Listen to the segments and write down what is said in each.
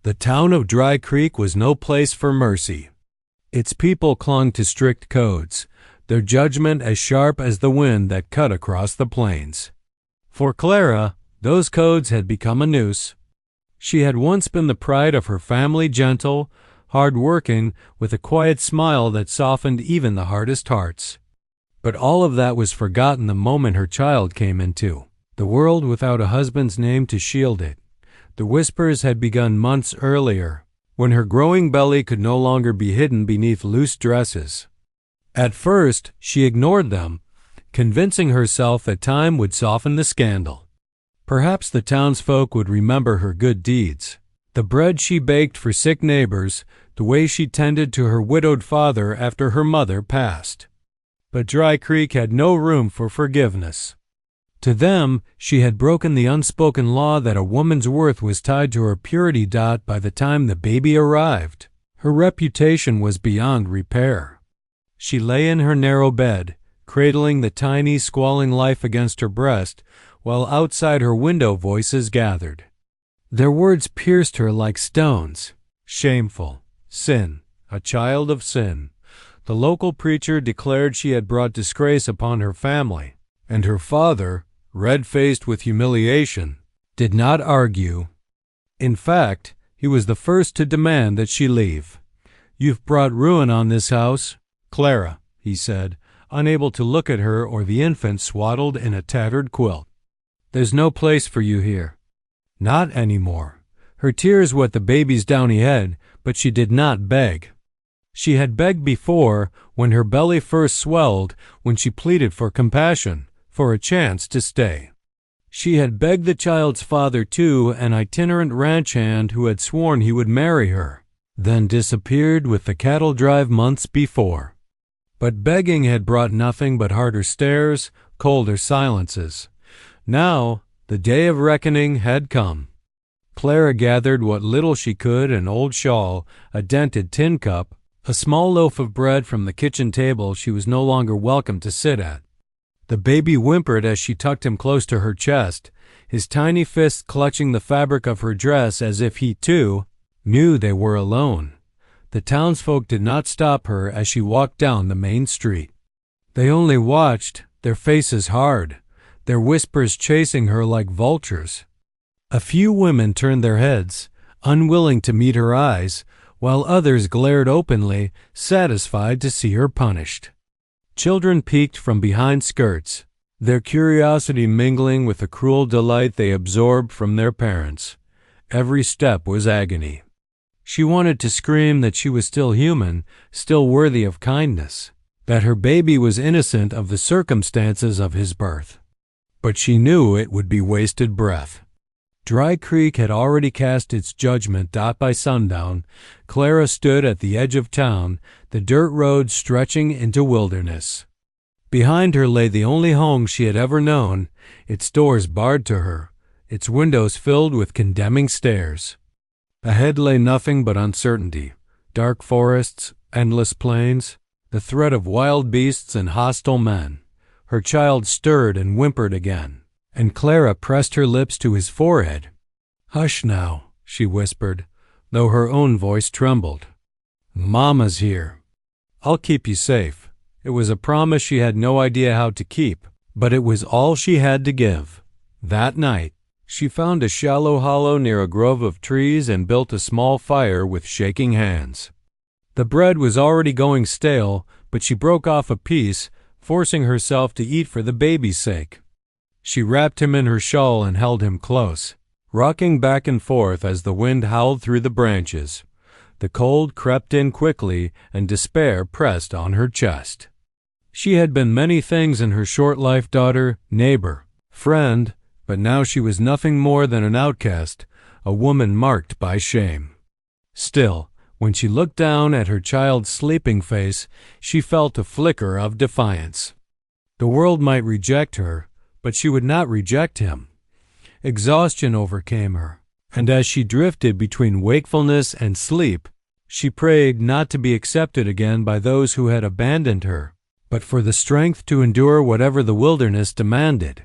The town of Dry Creek was no place for mercy. Its people clung to strict codes, their judgment as sharp as the wind that cut across the plains. For Clara, those codes had become a noose. She had once been the pride of her family, gentle, hard-working, with a quiet smile that softened even the hardest hearts. But all of that was forgotten the moment her child came into the world without a husband's name to shield it. The whispers had begun months earlier, when her growing belly could no longer be hidden beneath loose dresses. At first, she ignored them, convincing herself that time would soften the scandal. Perhaps the townsfolk would remember her good deeds. The bread she baked for sick neighbors, the way she tended to her widowed father after her mother passed. But Dry Creek had no room for forgiveness. To them, she had broken the unspoken law that a woman's worth was tied to her purity. By the time the baby arrived, her reputation was beyond repair. She lay in her narrow bed, cradling the tiny, squalling life against her breast, while outside her window voices gathered. Their words pierced her like stones. Shameful. Sin. A child of sin. The local preacher declared she had brought disgrace upon her family, and her father, red-faced with humiliation, did not argue. In fact, he was the first to demand that she leave. "You've brought ruin on this house, Clara," he said, unable to look at her or the infant swaddled in a tattered quilt. "There's no place for you here." Not anymore. Her tears wet the baby's downy head, but she did not beg. She had begged before, when her belly first swelled, when she pleaded for compassion, for a chance to stay. She had begged the child's father too, an itinerant ranch hand who had sworn he would marry her, then disappeared with the cattle drive months before. But begging had brought nothing but harder stares, colder silences. Now, the day of reckoning had come. Clara gathered what little she could, an old shawl, a dented tin cup, a small loaf of bread from the kitchen table she was no longer welcome to sit at. The baby whimpered as she tucked him close to her chest, his tiny fists clutching the fabric of her dress as if he, too, knew they were alone. The townsfolk did not stop her as she walked down the main street. They only watched, their faces hard, their whispers chasing her like vultures. A few women turned their heads, unwilling to meet her eyes, while others glared openly, satisfied to see her punished. Children peeked from behind skirts, their curiosity mingling with the cruel delight they absorbed from their parents. Every step was agony. She wanted to scream that she was still human, still worthy of kindness, that her baby was innocent of the circumstances of his birth. But she knew it would be wasted breath. Dry Creek had already cast its judgment. By sundown, Clara stood at the edge of town, the dirt road stretching into wilderness. Behind her lay the only home she had ever known, its doors barred to her, its windows filled with condemning stares. Ahead lay nothing but uncertainty, dark forests, endless plains, the threat of wild beasts and hostile men. Her child stirred and whimpered again, and Clara pressed her lips to his forehead. "Hush now," she whispered, though her own voice trembled. "Mama's here. I'll keep you safe." It was a promise she had no idea how to keep, but it was all she had to give. That night, she found a shallow hollow near a grove of trees and built a small fire with shaking hands. The bread was already going stale, but she broke off a piece, forcing herself to eat for the baby's sake. She wrapped him in her shawl and held him close, rocking back and forth as the wind howled through the branches. The cold crept in quickly, and despair pressed on her chest. She had been many things in her short life: daughter, neighbor, friend, but now she was nothing more than an outcast, a woman marked by shame. Still, when she looked down at her child's sleeping face, she felt a flicker of defiance. The world might reject her, but she would not reject him. Exhaustion overcame her, and as she drifted between wakefulness and sleep, she prayed not to be accepted again by those who had abandoned her, but for the strength to endure whatever the wilderness demanded.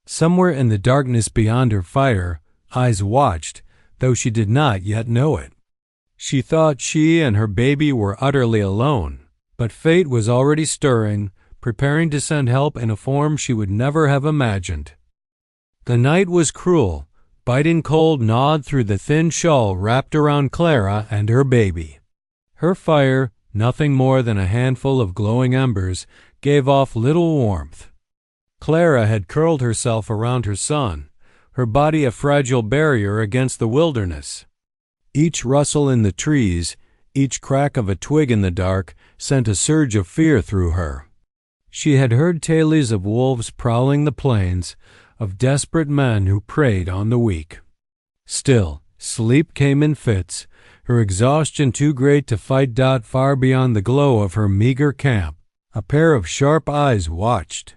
Somewhere in the darkness beyond her fire, eyes watched, though she did not yet know it. She thought she and her baby were utterly alone, but fate was already stirring, preparing to send help in a form she would never have imagined. The night was cruel. Biting cold gnawed through the thin shawl wrapped around Clara and her baby. Her fire, nothing more than a handful of glowing embers, gave off little warmth. Clara had curled herself around her son, her body a fragile barrier against the wilderness. Each rustle in the trees, each crack of a twig in the dark, sent a surge of fear through her. She had heard tales of wolves prowling the plains, of desperate men who preyed on the weak. Still, sleep came in fits, her exhaustion too great to fight. Far beyond the glow of her meager camp, a pair of sharp eyes watched.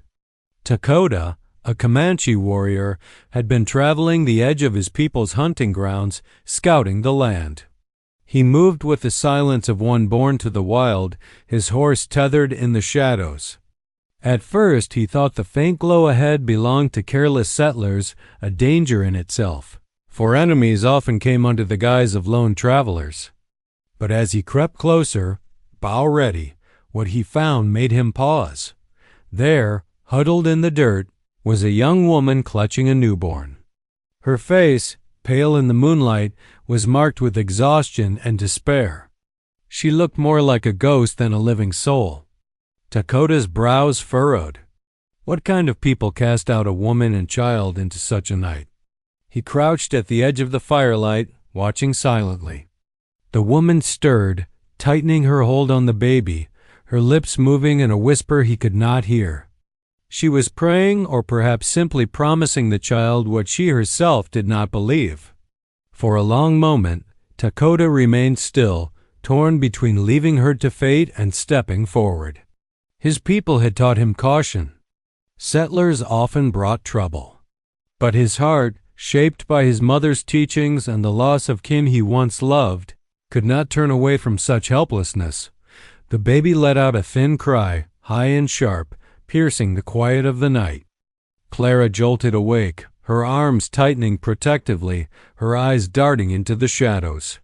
Dakota, a Comanche warrior, had been traveling the edge of his people's hunting grounds, scouting the land. He moved with the silence of one born to the wild, his horse tethered in the shadows. At first he thought the faint glow ahead belonged to careless settlers, a danger in itself, for enemies often came under the guise of lone travelers. But as he crept closer, bow ready, what he found made him pause. There, huddled in the dirt, was a young woman clutching a newborn. Her face, pale in the moonlight, was marked with exhaustion and despair. She looked more like a ghost than a living soul. Dakota's brows furrowed. What kind of people cast out a woman and child into such a night? He crouched at the edge of the firelight, watching silently. The woman stirred, tightening her hold on the baby, her lips moving in a whisper he could not hear. She was praying, or perhaps simply promising the child what she herself did not believe. For a long moment, Dakota remained still, torn between leaving her to fate and stepping forward. His people had taught him caution. Settlers often brought trouble. But his heart, shaped by his mother's teachings and the loss of Kim he once loved, could not turn away from such helplessness. The baby let out a thin cry, high and sharp, piercing the quiet of the night. Clara jolted awake, her arms tightening protectively, her eyes darting into the shadows.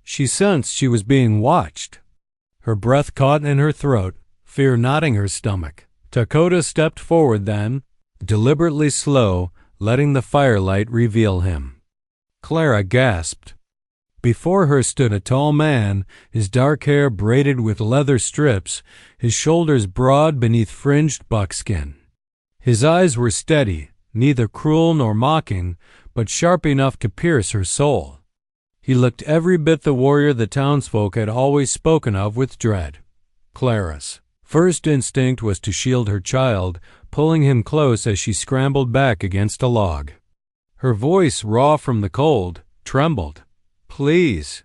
She sensed she was being watched. Her breath caught in her throat, fear knotting her stomach. Dakota stepped forward then, deliberately slow, letting the firelight reveal him. Clara gasped. Before her stood a tall man, his dark hair braided with leather strips, his shoulders broad beneath fringed buckskin. His eyes were steady, neither cruel nor mocking, but sharp enough to pierce her soul. He looked every bit the warrior the townsfolk had always spoken of with dread. Clara's first instinct was to shield her child, pulling him close as she scrambled back against a log. Her voice, raw from the cold, trembled. "Please,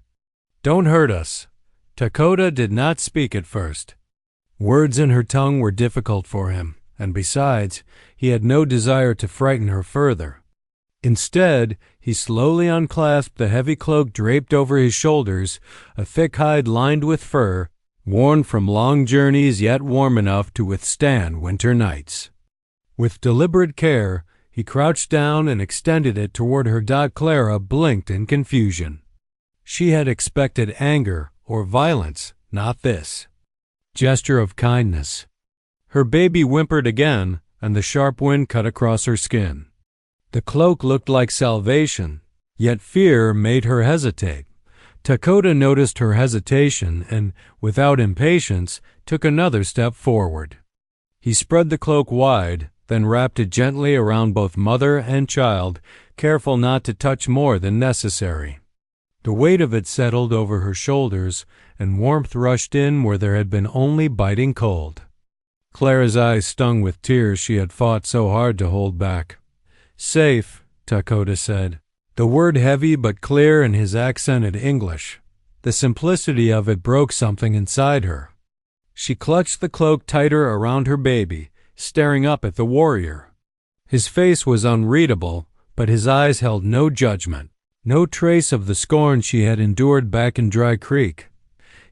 don't hurt us." Dakota did not speak at first. Words in her tongue were difficult for him, and besides, he had no desire to frighten her further. Instead, he slowly unclasped the heavy cloak draped over his shoulders, a thick hide lined with fur, worn from long journeys yet warm enough to withstand winter nights. With deliberate care, he crouched down and extended it toward her. Clara blinked in confusion. She had expected anger or violence, not this gesture of kindness. Her baby whimpered again, and the sharp wind cut across her skin. The cloak looked like salvation, yet fear made her hesitate. Dakota noticed her hesitation and, without impatience, took another step forward. He spread the cloak wide, then wrapped it gently around both mother and child, careful not to touch more than necessary. The weight of it settled over her shoulders, and warmth rushed in where there had been only biting cold. Clara's eyes stung with tears she had fought so hard to hold back. "Safe," Dakota said, the word heavy but clear in his accented English. The simplicity of it broke something inside her. She clutched the cloak tighter around her baby, staring up at the warrior. His face was unreadable, but his eyes held no judgment, no trace of the scorn she had endured back in Dry Creek.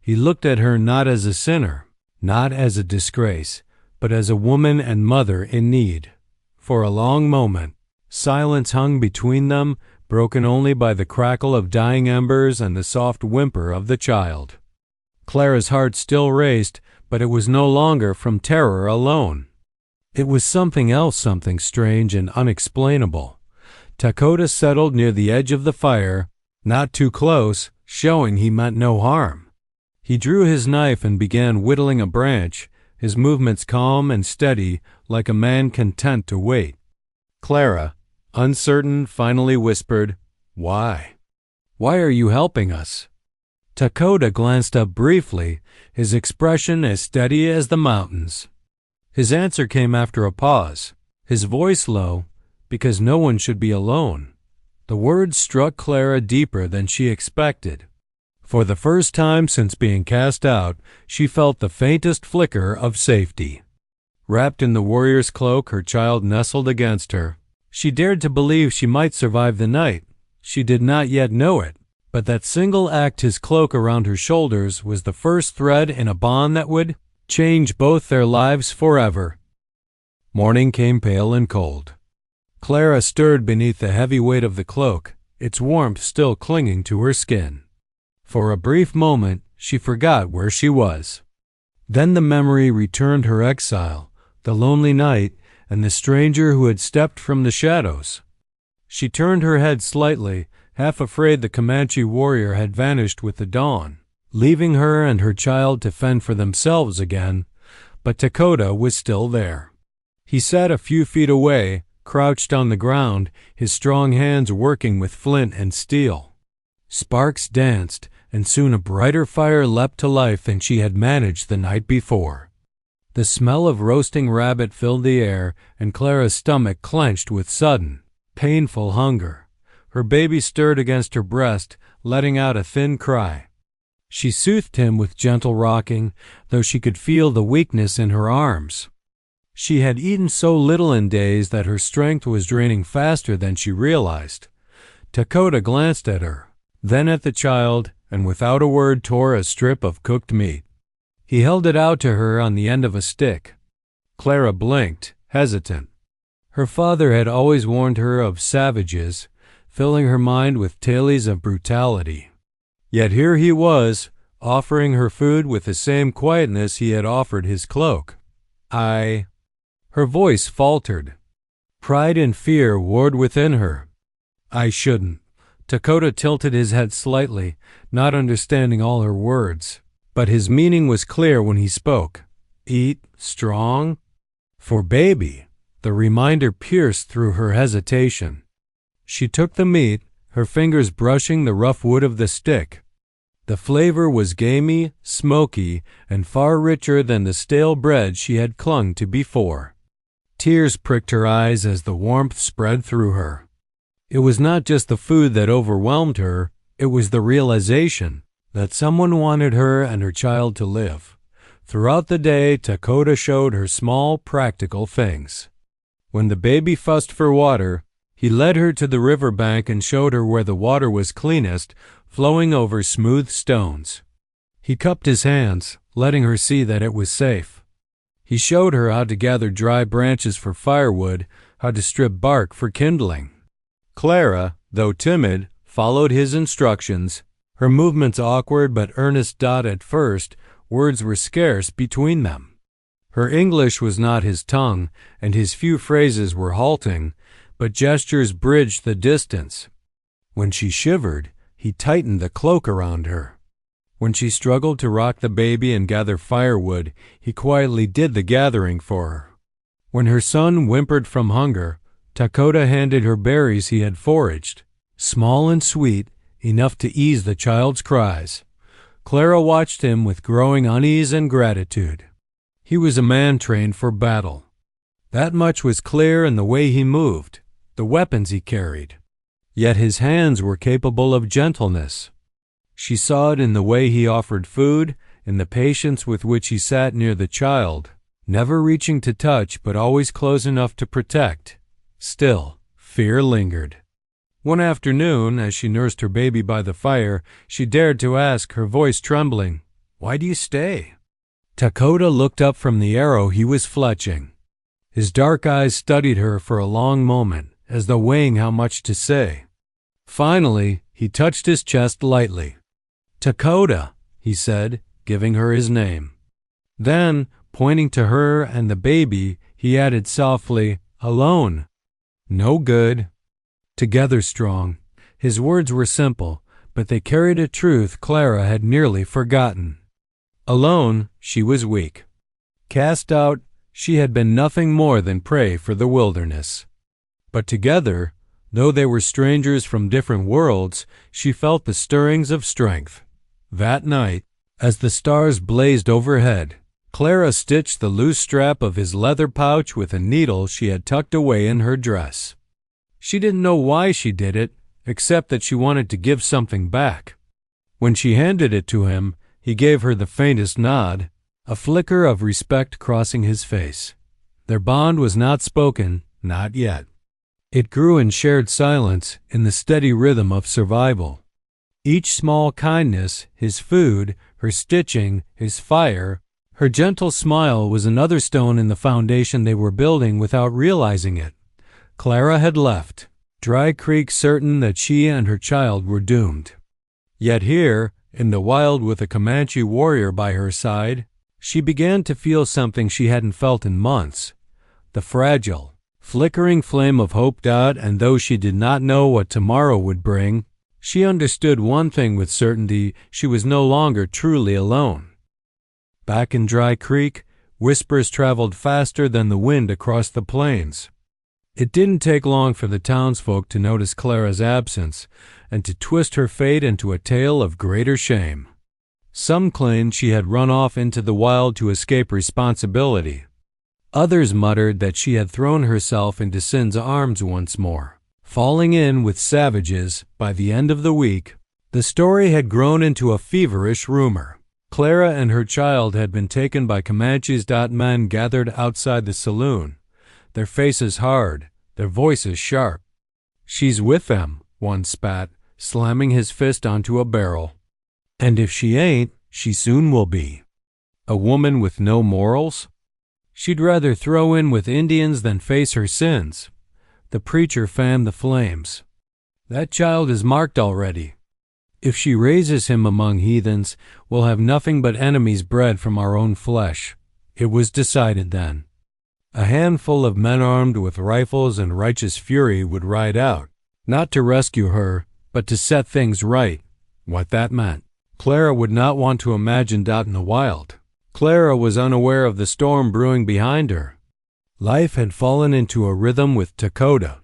He looked at her not as a sinner, not as a disgrace, but as a woman and mother in need. For a long moment, silence hung between them, broken only by the crackle of dying embers and the soft whimper of the child. Clara's heart still raced, but it was no longer from terror alone. It was something else, something strange and unexplainable. Dakota settled near the edge of the fire, not too close, showing he meant no harm. He drew his knife and began whittling a branch, his movements calm and steady, like a man content to wait. Clara, uncertain, finally whispered, "Why? Why are you helping us?" Dakota glanced up briefly, his expression as steady as the mountains. His answer came after a pause, his voice low, because no one should be alone. The words struck Clara deeper than she expected. For the first time since being cast out, she felt the faintest flicker of safety. Wrapped in the warrior's cloak, her child nestled against her. She dared to believe she might survive the night. She did not yet know it, but that single act, his cloak around her shoulders, was the first thread in a bond that would change both their lives forever. Morning came pale and cold. Clara stirred beneath the heavy weight of the cloak, its warmth still clinging to her skin. For a brief moment, she forgot where she was. Then the memory returned, her exile, the lonely night, and the stranger who had stepped from the shadows. She turned her head slightly, half afraid the Comanche warrior had vanished with the dawn, leaving her and her child to fend for themselves again, but Dakota was still there. He sat a few feet away, crouched on the ground, his strong hands working with flint and steel. Sparks danced, and soon a brighter fire leapt to life than she had managed the night before. The smell of roasting rabbit filled the air, and Clara's stomach clenched with sudden, painful hunger. Her baby stirred against her breast, letting out a thin cry. She soothed him with gentle rocking, though she could feel the weakness in her arms. She had eaten so little in days that her strength was draining faster than she realized. Dakota glanced at her, then at the child, and without a word tore a strip of cooked meat. He held it out to her on the end of a stick. Clara blinked, hesitant. Her father had always warned her of savages, filling her mind with tales of brutality. Yet here he was, offering her food with the same quietness he had offered his cloak. Her voice faltered. Pride and fear warred within her. "I shouldn't." Dakota tilted his head slightly, not understanding all her words. But his meaning was clear when he spoke. "Eat strong?" For baby. The reminder pierced through her hesitation. She took the meat, her fingers brushing the rough wood of the stick. The flavor was gamey, smoky, and far richer than the stale bread she had clung to before. Tears pricked her eyes as the warmth spread through her. It was not just the food that overwhelmed her, it was the realization that someone wanted her and her child to live. Throughout the day, Dakota showed her small, practical things. When the baby fussed for water, he led her to the riverbank and showed her where the water was cleanest, flowing over smooth stones. He cupped his hands, letting her see that it was safe. He showed her how to gather dry branches for firewood, how to strip bark for kindling. Clara, though timid, followed his instructions, her movements awkward but earnest. At first, words were scarce between them. Her English was not his tongue, and his few phrases were halting, but gestures bridged the distance. When she shivered, he tightened the cloak around her. When she struggled to rock the baby and gather firewood, he quietly did the gathering for her. When her son whimpered from hunger, Dakota handed her berries he had foraged, small and sweet, enough to ease the child's cries. Clara watched him with growing unease and gratitude. He was a man trained for battle. That much was clear in the way he moved, the weapons he carried. Yet his hands were capable of gentleness. She saw it in the way he offered food, in the patience with which he sat near the child, never reaching to touch but always close enough to protect. Still, fear lingered. One afternoon, as she nursed her baby by the fire, she dared to ask, her voice trembling, "Why do you stay?" Dakota looked up from the arrow he was fletching. His dark eyes studied her for a long moment, as though weighing how much to say. Finally, he touched his chest lightly. "Dakota," he said, giving her his name. Then, pointing to her and the baby, he added softly, "Alone. No good. Together strong." His words were simple, but they carried a truth Clara had nearly forgotten. Alone, she was weak. Cast out, she had been nothing more than prey for the wilderness. But together, though they were strangers from different worlds, she felt the stirrings of strength. That night, as the stars blazed overhead, Clara stitched the loose strap of his leather pouch with a needle she had tucked away in her dress. She didn't know why she did it, except that she wanted to give something back. When she handed it to him, he gave her the faintest nod, a flicker of respect crossing his face. Their bond was not spoken, not yet. It grew in shared silence, in the steady rhythm of survival. Each small kindness, his food, her stitching, his fire, her gentle smile was another stone in the foundation they were building without realizing it. Clara had left, Dry Creek certain that she and her child were doomed. Yet here, in the wild with a Comanche warrior by her side, she began to feel something she hadn't felt in months. The fragile, flickering flame of hope died, and though she did not know what tomorrow would bring, she understood one thing with certainty: she was no longer truly alone. Back in Dry Creek, whispers traveled faster than the wind across the plains. It didn't take long for the townsfolk to notice Clara's absence and to twist her fate into a tale of greater shame. Some claimed she had run off into the wild to escape responsibility. Others muttered that she had thrown herself into sin's arms once more, falling in with savages. By the end of the week, the story had grown into a feverish rumor. Clara and her child had been taken by Comanches. Men gathered outside the saloon, their faces hard, their voices sharp. "She's with them," one spat, slamming his fist onto a barrel. "And if she ain't, she soon will be. A woman with no morals? She'd rather throw in with Indians than face her sins." The preacher fanned the flames. "That child is marked already. If she raises him among heathens, we'll have nothing but enemies bred from our own flesh." It was decided then. A handful of men armed with rifles and righteous fury would ride out, not to rescue her, but to set things right. What that meant, Clara would not want to imagine. In the wild, Clara was unaware of the storm brewing behind her. Life had fallen into a rhythm with Dakota.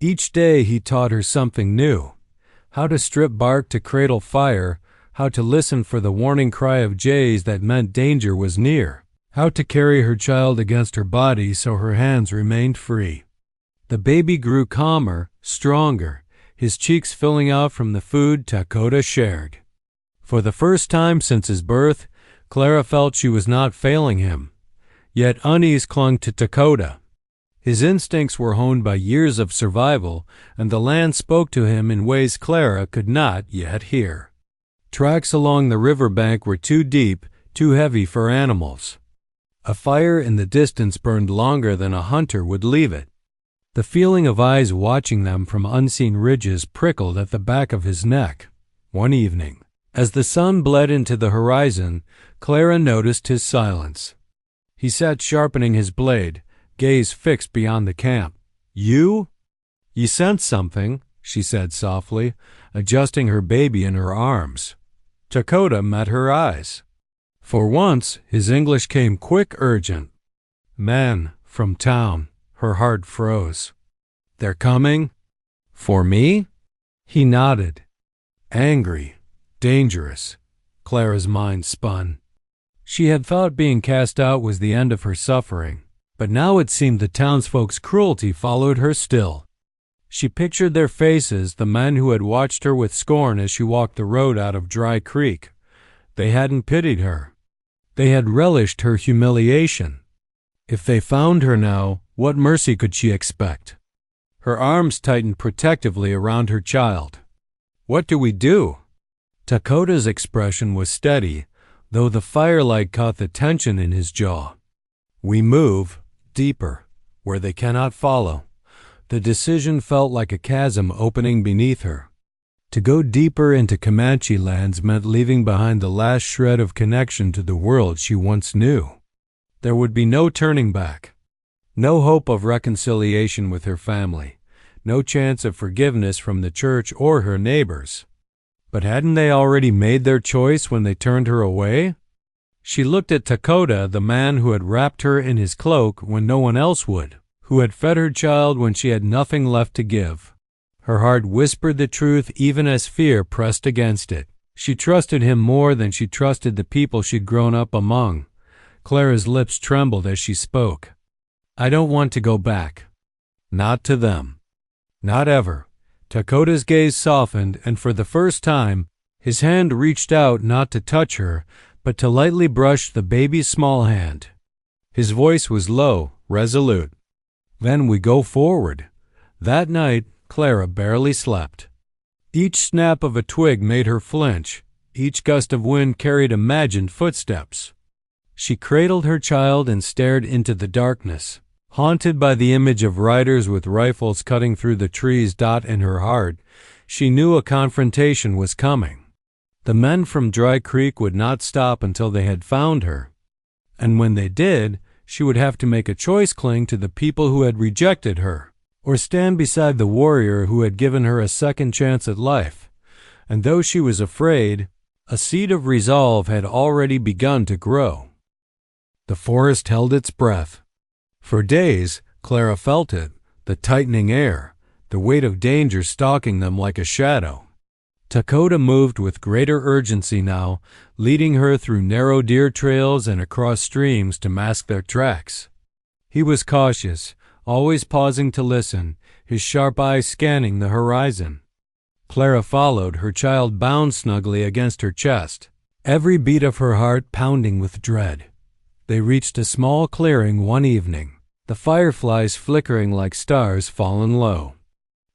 Each day he taught her something new: how to strip bark to cradle fire, how to listen for the warning cry of jays that meant danger was near, how to carry her child against her body so her hands remained free. The baby grew calmer, stronger, his cheeks filling out from the food Dakota shared. For the first time since his birth, Clara felt she was not failing him. Yet unease clung to Dakota. His instincts were honed by years of survival, and the land spoke to him in ways Clara could not yet hear. Tracks along the riverbank were too deep, too heavy for animals. A fire in the distance burned longer than a hunter would leave it. The feeling of eyes watching them from unseen ridges prickled at the back of his neck. One evening, as the sun bled into the horizon, Clara noticed his silence. He sat sharpening his blade, gaze fixed beyond the camp. "You? You sense something," she said softly, adjusting her baby in her arms. Dakota met her eyes. For once, his English came quick, urgent. "Men from town." Her heart froze. "They're coming? For me?" He nodded. Angry, dangerous. Clara's mind spun. She had thought being cast out was the end of her suffering, but now it seemed the townsfolk's cruelty followed her still. She pictured their faces, the men who had watched her with scorn as she walked the road out of Dry Creek. They hadn't pitied her. They had relished her humiliation. If they found her now, what mercy could she expect? Her arms tightened protectively around her child. "What do we do?" Dakota's expression was steady, though the firelight caught the tension in his jaw. "We move, deeper, where they cannot follow." The decision felt like a chasm opening beneath her. To go deeper into Comanche lands meant leaving behind the last shred of connection to the world she once knew. There would be no turning back. No hope of reconciliation with her family. No chance of forgiveness from the church or her neighbors. But hadn't they already made their choice when they turned her away? She looked at Dakota, the man who had wrapped her in his cloak when no one else would, who had fed her child when she had nothing left to give. Her heart whispered the truth even as fear pressed against it. She trusted him more than she trusted the people she'd grown up among. Clara's lips trembled as she spoke. I don't want to go back. Not to them. Not ever. Dakota's gaze softened, and for the first time, his hand reached out not to touch her, but to lightly brush the baby's small hand. His voice was low, resolute. Then we go forward. That night, Clara barely slept. Each snap of a twig made her flinch. Each gust of wind carried imagined footsteps. She cradled her child and stared into the darkness. Haunted by the image of riders with rifles cutting through the trees in her heart, she knew a confrontation was coming. The men from Dry Creek would not stop until they had found her. And when they did, she would have to make a choice: cling to the people who had rejected her, or stand beside the warrior who had given her a second chance at life. And though she was afraid, a seed of resolve had already begun to grow. The forest held its breath. For days, Clara felt it, the tightening air, the weight of danger stalking them like a shadow. Dakota moved with greater urgency now, leading her through narrow deer trails and across streams to mask their tracks. He was cautious, always pausing to listen, his sharp eyes scanning the horizon. Clara followed, her child bound snugly against her chest, every beat of her heart pounding with dread. They reached a small clearing one evening, the fireflies flickering like stars fallen low.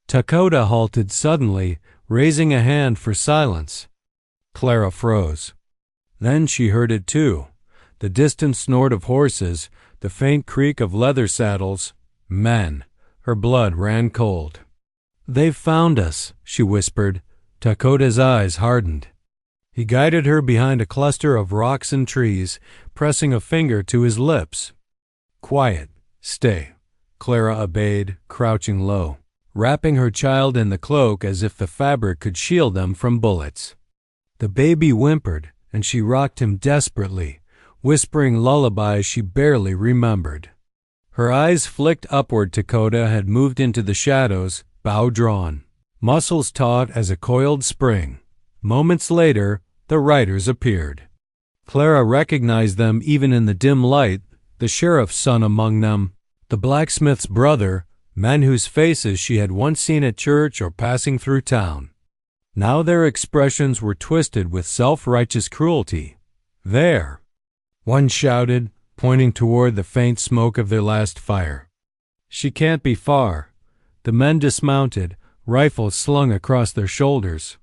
Dakota halted suddenly, raising a hand for silence. Clara froze. Then she heard it too, the distant snort of horses, the faint creak of leather saddles. Men. Her blood ran cold. They've found us, she whispered. Dakota's eyes hardened. He guided her behind a cluster of rocks and trees, pressing a finger to his lips. Quiet. Stay. Clara obeyed, crouching low, wrapping her child in the cloak as if the fabric could shield them from bullets. The baby whimpered, and she rocked him desperately, whispering lullabies she barely remembered. Her eyes flicked upward. Dakota had moved into the shadows, bow drawn, muscles taut as a coiled spring. Moments later, the riders appeared. Clara recognized them even in the dim light, the sheriff's son among them, the blacksmith's brother, men whose faces she had once seen at church or passing through town. Now their expressions were twisted with self-righteous cruelty. There, one shouted, pointing toward the faint smoke of their last fire. She can't be far. The men dismounted, rifles slung across their shoulders.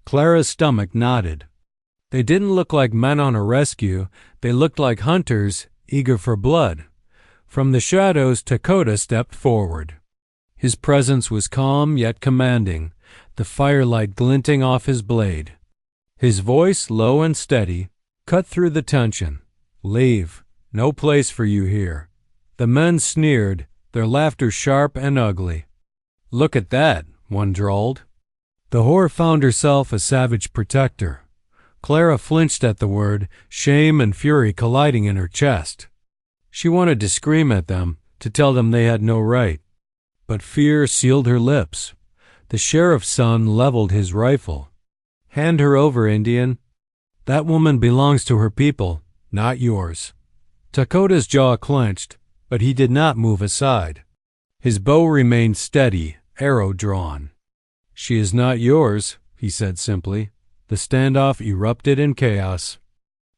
Clara's stomach knotted. They didn't look like men on a rescue. They looked like hunters, eager for blood. From the shadows, Dakota stepped forward. His presence was calm yet commanding, the firelight glinting off his blade. His voice, low and steady, cut through the tension. Leave. No place for you here. The men sneered, their laughter sharp and ugly. Look at that, one drawled. The whore found herself a savage protector. Clara flinched at the word, shame and fury colliding in her chest. She wanted to scream at them, to tell them they had no right. But fear sealed her lips. The sheriff's son leveled his rifle. Hand her over, Indian. That woman belongs to her people, not yours. Dakota's jaw clenched, but he did not move aside. His bow remained steady, arrow drawn. She is not yours, he said simply. The standoff erupted in chaos.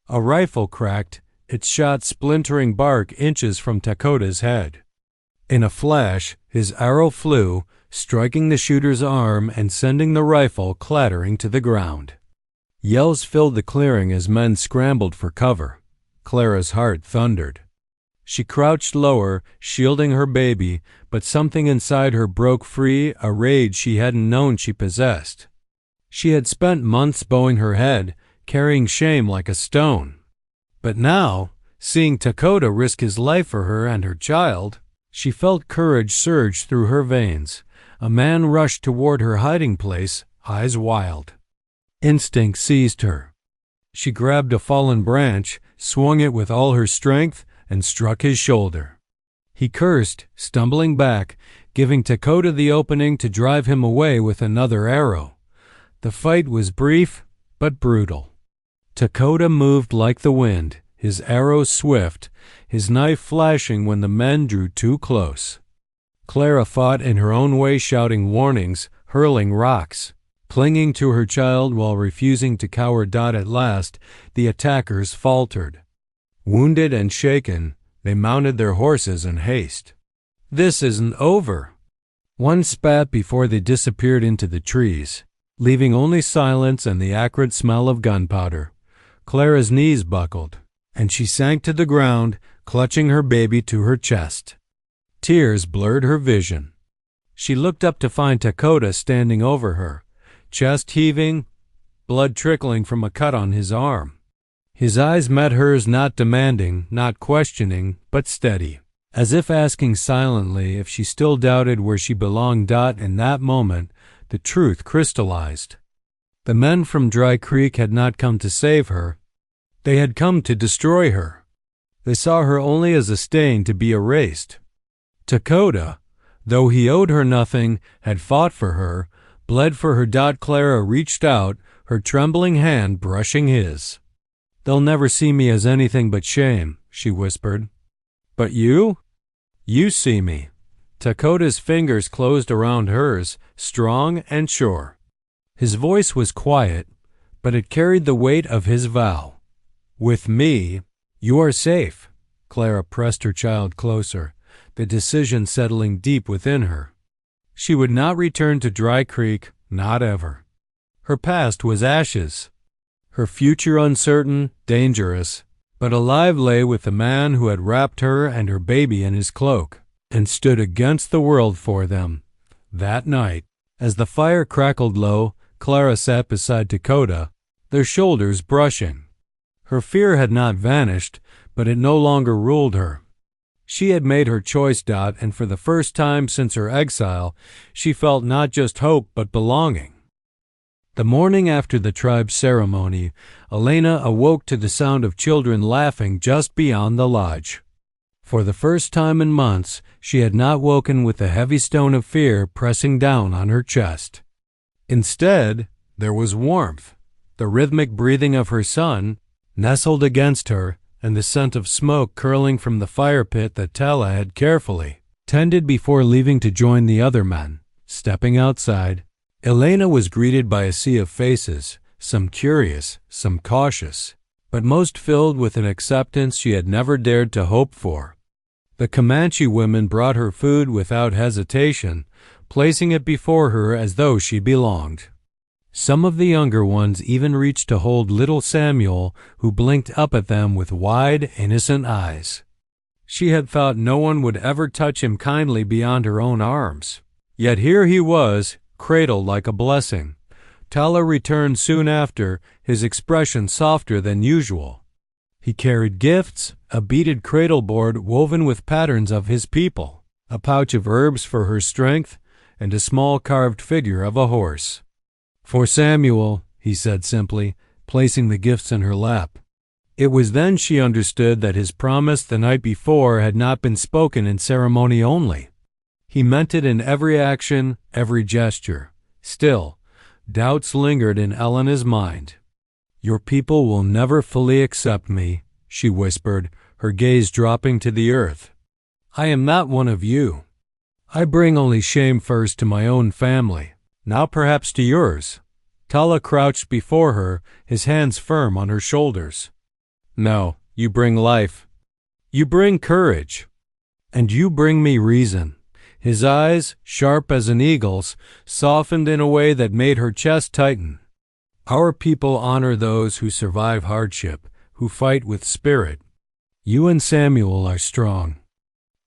A rifle cracked, its shot splintering bark inches from Dakota's head. In a flash, his arrow flew, striking the shooter's arm and sending the rifle clattering to the ground. Yells filled the clearing as men scrambled for cover. Clara's heart thundered. She crouched lower, shielding her baby, but something inside her broke free, a rage she hadn't known she possessed. She had spent months bowing her head, carrying shame like a stone. But now, seeing Dakota risk his life for her and her child, she felt courage surge through her veins. A man rushed toward her hiding place, eyes wild. Instinct seized her. She grabbed a fallen branch, swung it with all her strength, and struck his shoulder. He cursed, stumbling back, giving Dakota the opening to drive him away with another arrow. The fight was brief, but brutal. Dakota moved like the wind, his arrows swift, his knife flashing when the men drew too close. Clara fought in her own way, shouting warnings, hurling rocks, clinging to her child while refusing to cower. At last, the attackers faltered. Wounded and shaken, they mounted their horses in haste. "This isn't over." One spat before they disappeared into the trees, leaving only silence and the acrid smell of gunpowder. Clara's knees buckled, and she sank to the ground, clutching her baby to her chest. Tears blurred her vision. She looked up to find Dakota standing over her, chest heaving, blood trickling from a cut on his arm. His eyes met hers, not demanding, not questioning, but steady, as if asking silently if she still doubted where she belonged. In that moment, the truth crystallized. The men from Dry Creek had not come to save her. They had come to destroy her. They saw her only as a stain to be erased. Dakota, though he owed her nothing, had fought for her, bled for her. Clara reached out, her trembling hand brushing his. "They'll never see me as anything but shame," she whispered. "But you? You see me." Dakota's fingers closed around hers, strong and sure. His voice was quiet, but it carried the weight of his vow. "With me, you are safe." Clara pressed her child closer, the decision settling deep within her. She would not return to Dry Creek, not ever. Her past was ashes. Her future uncertain, dangerous, but alive lay with the man who had wrapped her and her baby in his cloak and stood against the world for them. That night, as the fire crackled low, Clara sat beside Dakota, their shoulders brushing. Her fear had not vanished, but it no longer ruled her. She had made her choice. And for the first time since her exile, she felt not just hope but belonging. The morning after the tribe's ceremony, Elena awoke to the sound of children laughing just beyond the lodge. For the first time in months, she had not woken with the heavy stone of fear pressing down on her chest. Instead, there was warmth, the rhythmic breathing of her son, nestled against her, and the scent of smoke curling from the fire pit that Tala had carefully tended before leaving to join the other men. Stepping outside, Elena was greeted by a sea of faces, some curious, some cautious, but most filled with an acceptance she had never dared to hope for. The Comanche women brought her food without hesitation, placing it before her as though she belonged. Some of the younger ones even reached to hold little Samuel, who blinked up at them with wide, innocent eyes. She had thought no one would ever touch him kindly beyond her own arms. Yet here he was, cradled like a blessing. Tala returned soon after, his expression softer than usual. He carried gifts, a beaded cradle board woven with patterns of his people, a pouch of herbs for her strength, and a small carved figure of a horse. "For Samuel," he said simply, placing the gifts in her lap. It was then she understood that his promise the night before had not been spoken in ceremony only. He meant it in every action, every gesture. Still, doubts lingered in Elena's mind. "Your people will never fully accept me," she whispered, her gaze dropping to the earth. "I am not one of you. I bring only shame first to my own family, now perhaps to yours." Tala crouched before her, his hands firm on her shoulders. "No, you bring life. You bring courage. And you bring me reason." His eyes, sharp as an eagle's, softened in a way that made her chest tighten. "Our people honor those who survive hardship, who fight with spirit. You and Samuel are strong.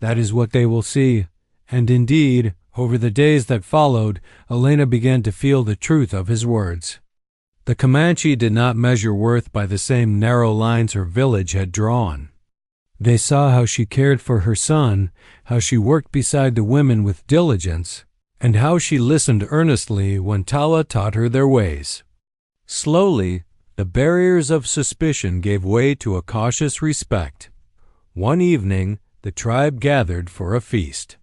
That is what they will see, and indeed Over the days that followed, Elena began to feel the truth of his words. The Comanche did not measure worth by the same narrow lines her village had drawn. They saw how she cared for her son, how she worked beside the women with diligence, and how she listened earnestly when Tala taught her their ways. Slowly, the barriers of suspicion gave way to a cautious respect. One evening, the tribe gathered for a feast.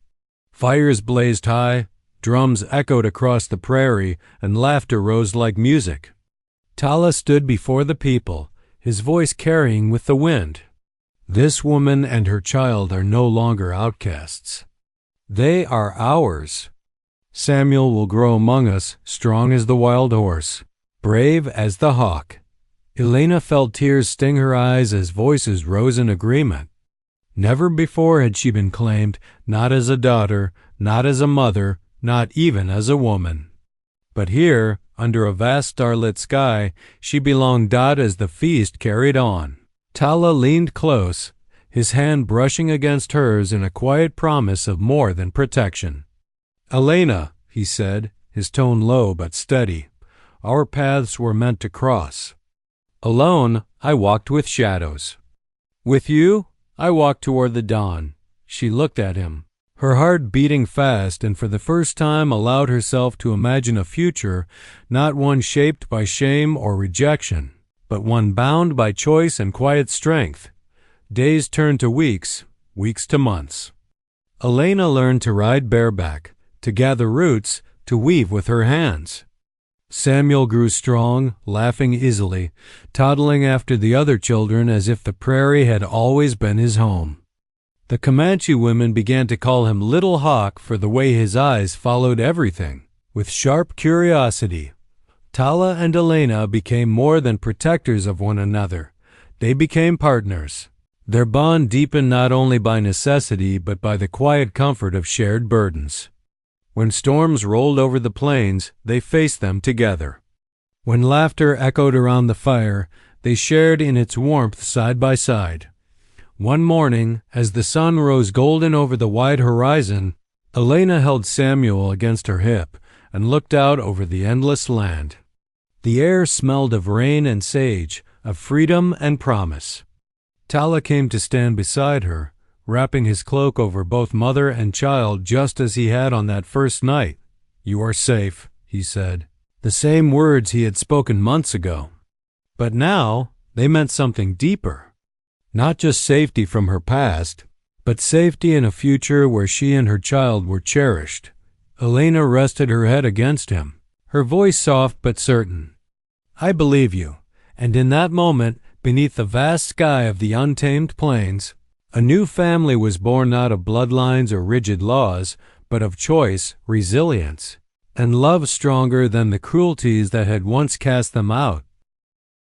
Fires blazed high, drums echoed across the prairie, and laughter rose like music. Tala stood before the people, his voice carrying with the wind. This woman and her child are no longer outcasts. They are ours. Samuel will grow among us, strong as the wild horse, brave as the hawk. Elena felt tears sting her eyes as voices rose in agreement. Never before had she been claimed, not as a daughter, not as a mother, not even as a woman. But here, under a vast starlit sky, she belonged as the feast carried on. Tala leaned close, his hand brushing against hers in a quiet promise of more than protection. "Elena," he said, his tone low but steady, "our paths were meant to cross. Alone, I walked with shadows. With you, I walked toward the dawn." She looked at him, her heart beating fast, and for the first time allowed herself to imagine a future, not one shaped by shame or rejection, but one bound by choice and quiet strength. Days turned to weeks, weeks to months. Elena learned to ride bareback, to gather roots, to weave with her hands. Samuel grew strong, laughing easily, toddling after the other children as if the prairie had always been his home. The Comanche women began to call him Little Hawk for the way his eyes followed everything, with sharp curiosity. Tala and Elena became more than protectors of one another. They became partners. Their bond deepened not only by necessity but by the quiet comfort of shared burdens. When storms rolled over the plains, they faced them together. When laughter echoed around the fire, they shared in its warmth side by side. One morning, as the sun rose golden over the wide horizon, Elena held Samuel against her hip and looked out over the endless land. The air smelled of rain and sage, of freedom and promise. Tala came to stand beside her, wrapping his cloak over both mother and child just as he had on that first night. "You are safe," he said, the same words he had spoken months ago. But now they meant something deeper. Not just safety from her past, but safety in a future where she and her child were cherished. Elena rested her head against him, her voice soft but certain. "I believe you." And in that moment, beneath the vast sky of the untamed plains, a new family was born not of bloodlines or rigid laws, but of choice, resilience, and love stronger than the cruelties that had once cast them out.